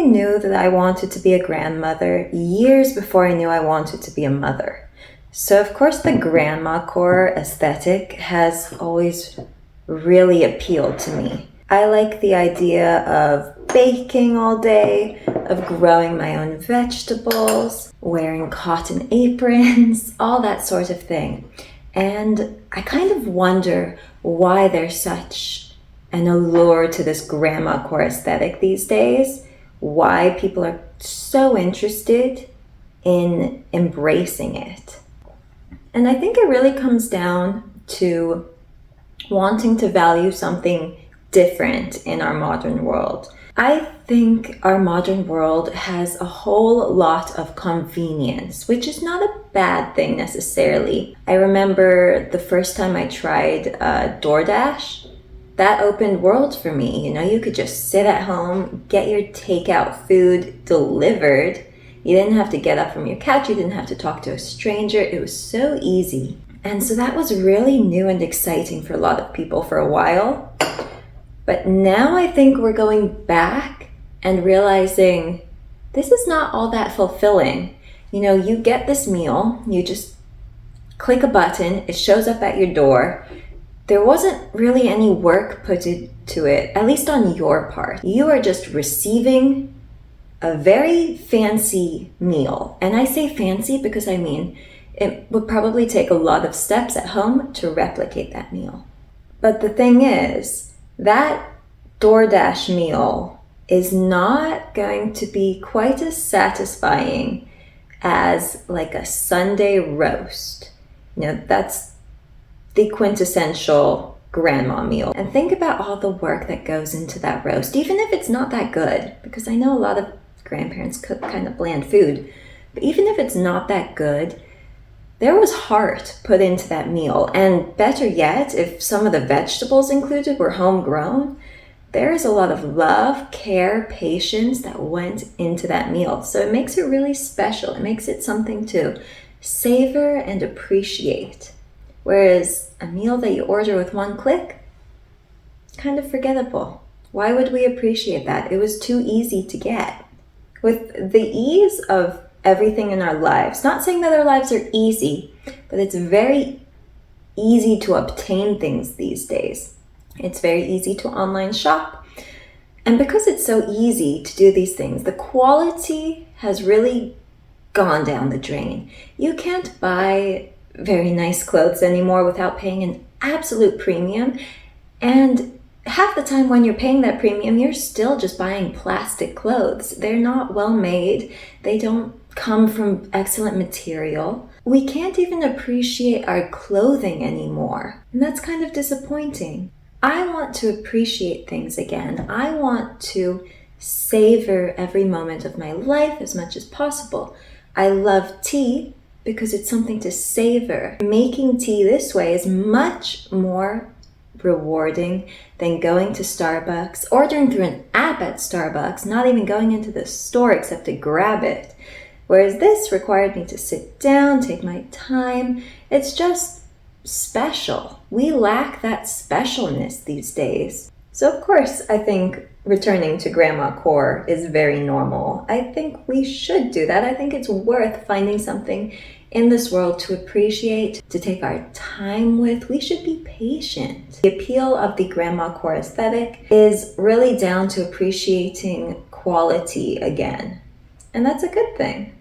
I knew that I wanted to be a grandmother years before I knew I wanted to be a mother. So of course the Grandmacore aesthetic has always really appealed to me. I like the idea of baking all day, of growing my own vegetables, wearing cotton aprons, all that sort of thing. And I kind of wonder why there's such an allure to this Grandmacore aesthetic these days, why people are so interested in embracing it. And I think it really comes down to wanting to value something different in our modern world. I think our modern world has a whole lot of convenience, which is not a bad thing necessarily. I remember the first time I tried DoorDash. That opened worlds for me. You know, you could just sit at home, get your takeout food delivered. You didn't have to get up from your couch. You didn't have to talk to a stranger. It was so easy. And so that was really new and exciting for a lot of people for a while. But now I think we're going back and realizing this is not all that fulfilling. You know, you get this meal, you just click a button, it shows up at your door. There wasn't really any work put into it, at least on your part. You are just receiving a very fancy meal. And I say fancy because I mean, it would probably take a lot of steps at home to replicate that meal. But the thing is, that DoorDash meal is not going to be quite as satisfying as like a Sunday roast. You know, that's the quintessential grandma meal. And think about all the work that goes into that roast, even if it's not that good, because I know a lot of grandparents cook kind of bland food, but even if it's not that good, there was heart put into that meal. And better yet, if some of the vegetables included were homegrown, there is a lot of love, care, patience that went into that meal. So it makes it really special. It makes it something to savor and appreciate. Whereas a meal that you order with one click, kind of forgettable. Why would we appreciate that? It was too easy to get. With the ease of everything in our lives, not saying that our lives are easy, but it's very easy to obtain things these days. It's very easy to online shop. And because it's so easy to do these things, the quality has really gone down the drain. You can't buy very nice clothes anymore without paying an absolute premium. And half the time when you're paying that premium, you're still just buying plastic clothes. They're not well made. They don't come from excellent material. We can't even appreciate our clothing anymore. And that's kind of disappointing. I want to appreciate things again. I want to savor every moment of my life as much as possible. I love tea because it's something to savor. Making tea this way is much more rewarding than going to Starbucks, ordering through an app at Starbucks, not even going into the store except to grab it. Whereas this required me to sit down, take my time. It's just special. We lack that specialness these days. So of course, I think returning to Grandmacore is very normal. I think we should do that. I think it's worth finding something in this world to appreciate, to take our time with. We should be patient. The appeal of the Grandmacore aesthetic is really down to appreciating quality again. And that's a good thing.